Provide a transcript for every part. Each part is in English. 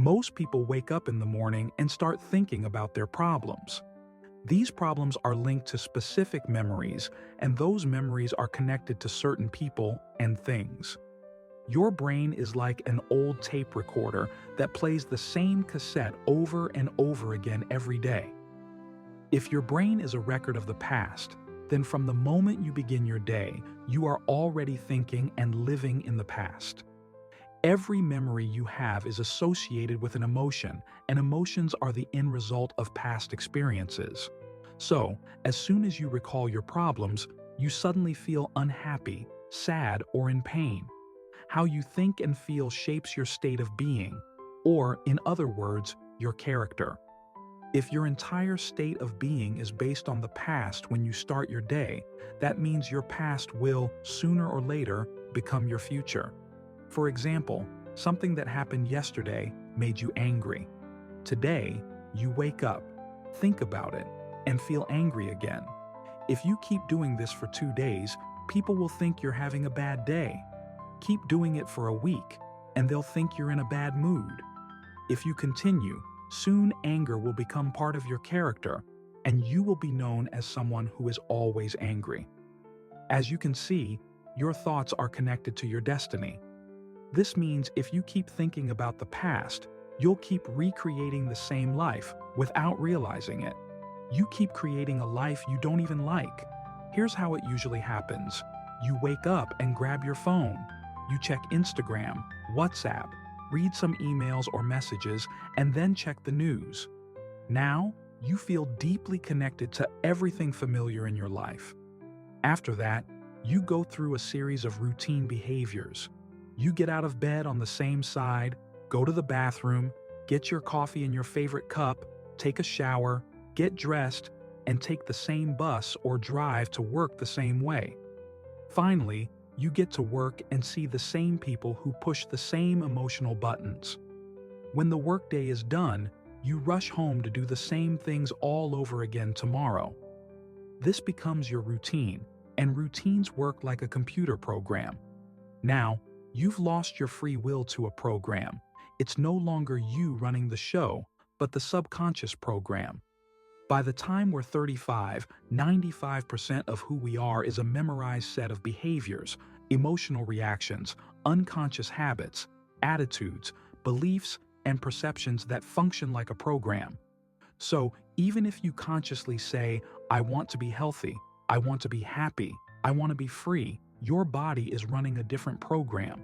Most people wake up in the morning and start thinking about their problems. These problems are linked to specific memories, and those memories are connected to certain people and things. Your brain is like an old tape recorder that plays the same cassette over and over again every day. If your brain is a record of the past, then from the moment you begin your day, you are already thinking and living in the past. Every memory you have is associated with an emotion, and emotions are the end result of past experiences. So, as soon as you recall your problems, you suddenly feel unhappy, sad, or in pain. How you think and feel shapes your state of being, or, in other words, your character. If your entire state of being is based on the past when you start your day, that means your past will, sooner or later, become your future. For example, something that happened yesterday made you angry. Today, you wake up, think about it, and feel angry again. If you keep doing this for 2 days, people will think you're having a bad day. Keep doing it for a week, and they'll think you're in a bad mood. If you continue, soon anger will become part of your character, and you will be known as someone who is always angry. As you can see, your thoughts are connected to your destiny. This means if you keep thinking about the past, you'll keep recreating the same life without realizing it. You keep creating a life you don't even like. Here's how it usually happens. You wake up and grab your phone. You check Instagram, WhatsApp, read some emails or messages, and then check the news. Now, you feel deeply connected to everything familiar in your life. After that, you go through a series of routine behaviors. You get out of bed on the same side, go to the bathroom, get your coffee in your favorite cup, take a shower, get dressed, and take the same bus or drive to work the same way. Finally, you get to work and see the same people who push the same emotional buttons. When the workday is done, you rush home to do the same things all over again tomorrow. This becomes your routine, and routines work like a computer program. Now, you've lost your free will to a program. It's no longer you running the show, but the subconscious program. By the time we're 35, 95% of who we are is a memorized set of behaviors, emotional reactions, unconscious habits, attitudes, beliefs, and perceptions that function like a program. So, even if you consciously say, I want to be healthy, I want to be happy, I want to be free, your body is running a different program.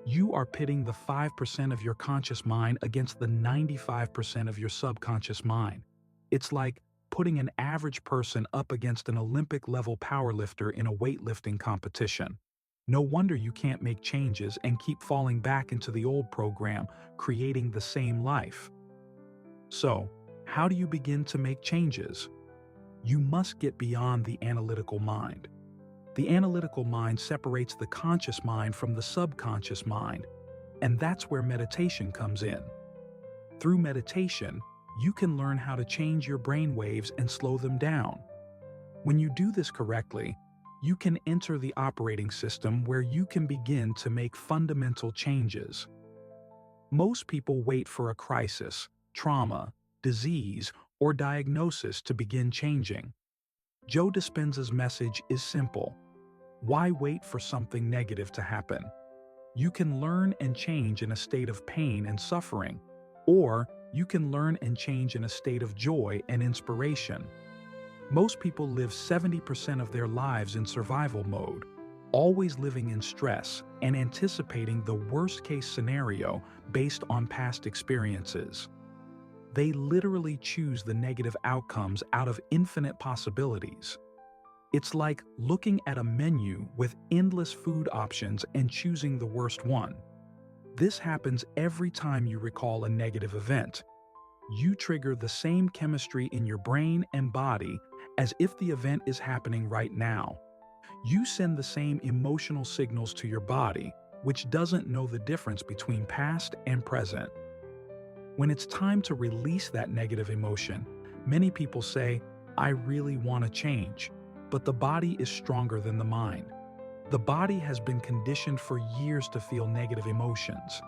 You are pitting the 5% of your conscious mind against the 95% of your subconscious mind. It's like putting an average person up against an Olympic-level powerlifter in a weightlifting competition. No wonder you can't make changes and keep falling back into the old program, creating the same life. So, how do you begin to make changes? You must get beyond the analytical mind. The analytical mind separates the conscious mind from the subconscious mind, and that's where meditation comes in. Through meditation, you can learn how to change your brain waves and slow them down. When you do this correctly, you can enter the operating system where you can begin to make fundamental changes. Most people wait for a crisis, trauma, disease, or diagnosis to begin changing. Joe Dispenza's message is simple. Why wait for something negative to happen? You can learn and change in a state of pain and suffering, or you can learn and change in a state of joy and inspiration. Most people live 70% of their lives in survival mode, always living in stress and anticipating the worst-case scenario based on past experiences. They literally choose the negative outcomes out of infinite possibilities. It's like looking at a menu with endless food options and choosing the worst one. This happens every time you recall a negative event. You trigger the same chemistry in your brain and body as if the event is happening right now. You send the same emotional signals to your body, which doesn't know the difference between past and present. When it's time to release that negative emotion, many people say, I really want to change, but the body is stronger than the mind. The body has been conditioned for years to feel negative emotions.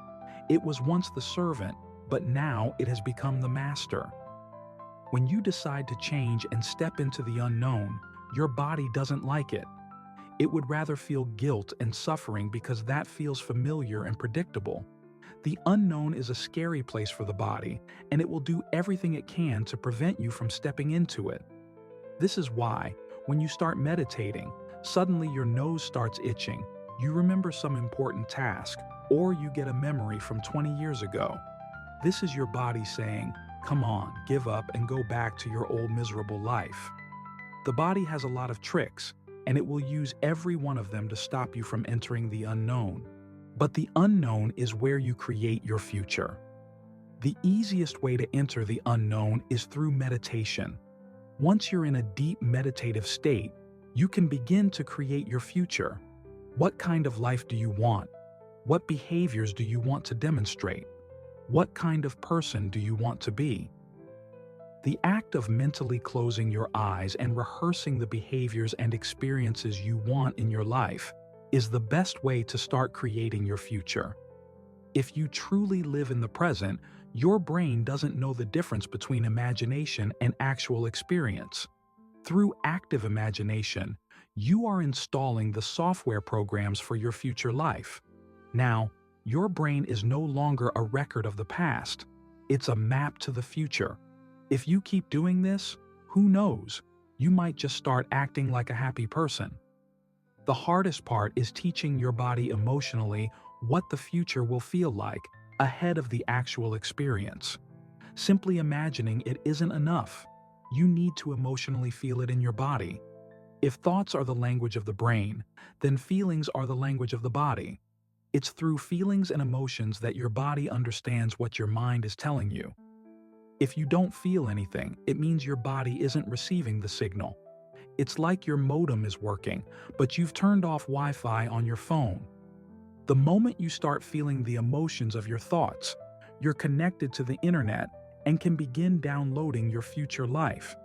It was once the servant, but now it has become the master. When you decide to change and step into the unknown, your body doesn't like it. It would rather feel guilt and suffering because that feels familiar and predictable. The unknown is a scary place for the body, and it will do everything it can to prevent you from stepping into it. This is why, when you start meditating, suddenly your nose starts itching, you remember some important task, or you get a memory from 20 years ago. This is your body saying, "Come on, give up and go back to your old miserable life." The body has a lot of tricks, and it will use every one of them to stop you from entering the unknown. But the unknown is where you create your future. The easiest way to enter the unknown is through meditation. Once you're in a deep meditative state, you can begin to create your future. What kind of life do you want? What behaviors do you want to demonstrate? What kind of person do you want to be? The act of mentally closing your eyes and rehearsing the behaviors and experiences you want in your life is the best way to start creating your future. If you truly live in the present, your brain doesn't know the difference between imagination and actual experience. Through active imagination, you are installing the software programs for your future life. Now, your brain is no longer a record of the past. It's a map to the future. If you keep doing this, who knows, you might just start acting like a happy person. The hardest part is teaching your body emotionally what the future will feel like ahead of the actual experience. Simply imagining it isn't enough. You need to emotionally feel it in your body. If thoughts are the language of the brain, then feelings are the language of the body. It's through feelings and emotions that your body understands what your mind is telling you. If you don't feel anything, it means your body isn't receiving the signal. It's like your modem is working, but you've turned off Wi-Fi on your phone. The moment you start feeling the emotions of your thoughts, you're connected to the internet and can begin downloading your future life.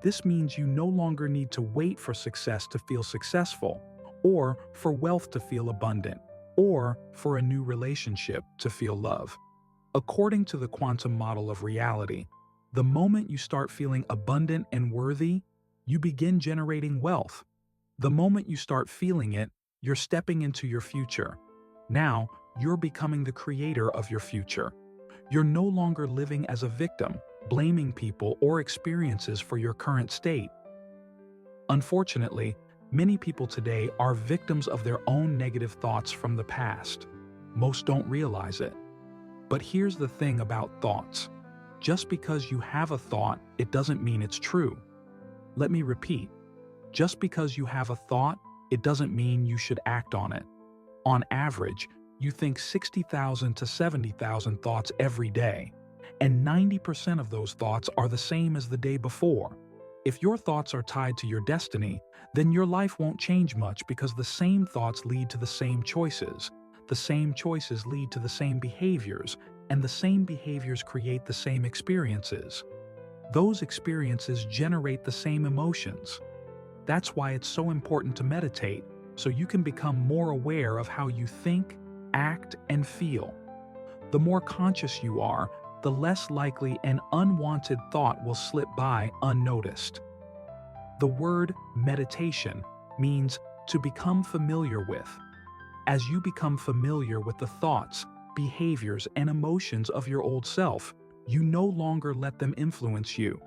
This means you no longer need to wait for success to feel successful, or for wealth to feel abundant, or for a new relationship to feel love. According to the quantum model of reality, the moment you start feeling abundant and worthy, you begin generating wealth. The moment you start feeling it, you're stepping into your future. Now, you're becoming the creator of your future. You're no longer living as a victim, blaming people or experiences for your current state. Unfortunately, many people today are victims of their own negative thoughts from the past. Most don't realize it. But here's the thing about thoughts. Just because you have a thought, it doesn't mean it's true. Let me repeat. Just because you have a thought, it doesn't mean you should act on it. On average, you think 60,000 to 70,000 thoughts every day, and 90% of those thoughts are the same as the day before. If your thoughts are tied to your destiny, then your life won't change much because the same thoughts lead to the same choices. The same choices lead to the same behaviors, and the same behaviors create the same experiences. Those experiences generate the same emotions. That's why it's so important to meditate, so you can become more aware of how you think, act, and feel. The more conscious you are, the less likely an unwanted thought will slip by unnoticed. The word meditation means to become familiar with. As you become familiar with the thoughts, behaviors, and emotions of your old self, you no longer let them influence you.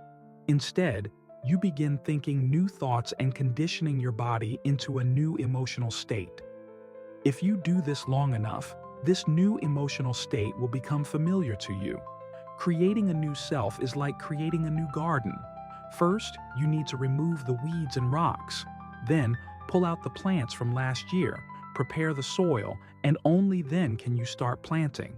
Instead, you begin thinking new thoughts and conditioning your body into a new emotional state. If you do this long enough, this new emotional state will become familiar to you. Creating a new self is like creating a new garden. First, you need to remove the weeds and rocks. Then, pull out the plants from last year, prepare the soil, and only then can you start planting.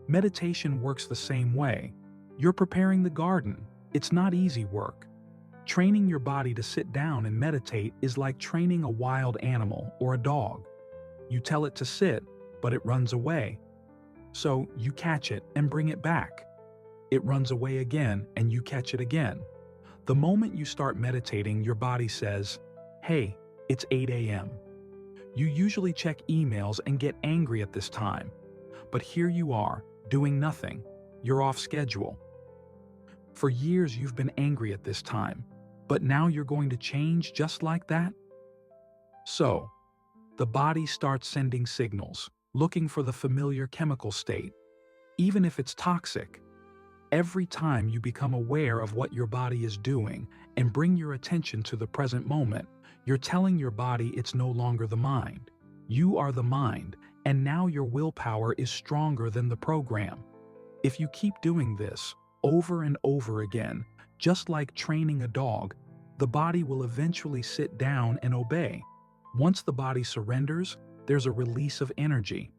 Meditation works the same way. You're preparing the garden. It's not easy work. Training your body to sit down and meditate is like training a wild animal or a dog. You tell it to sit, but it runs away. So you catch it and bring it back. It runs away again and you catch it again. The moment you start meditating, your body says, "Hey, it's 8 a.m. You usually check emails and get angry at this time. But here you are, doing nothing. You're off schedule. For years you've been angry at this time, but now you're going to change just like that? So, the body starts sending signals, looking for the familiar chemical state, even if it's toxic. Every time you become aware of what your body is doing and bring your attention to the present moment, you're telling your body it's no longer the mind. You are the mind, and now your willpower is stronger than the program. If you keep doing this over and over again, just like training a dog, the body will eventually sit down and obey. Once the body surrenders, there's a release of energy.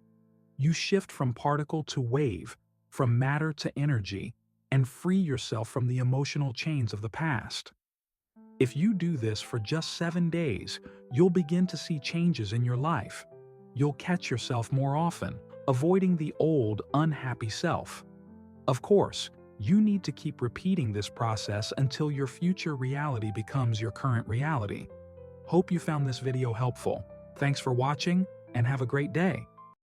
You shift from particle to wave, from matter to energy, and free yourself from the emotional chains of the past. If you do this for just 7 days, you'll begin to see changes in your life. You'll catch yourself more often, avoiding the old, unhappy self. Of course, you need to keep repeating this process until your future reality becomes your current reality. Hope you found this video helpful. Thanks for watching, and have a great day.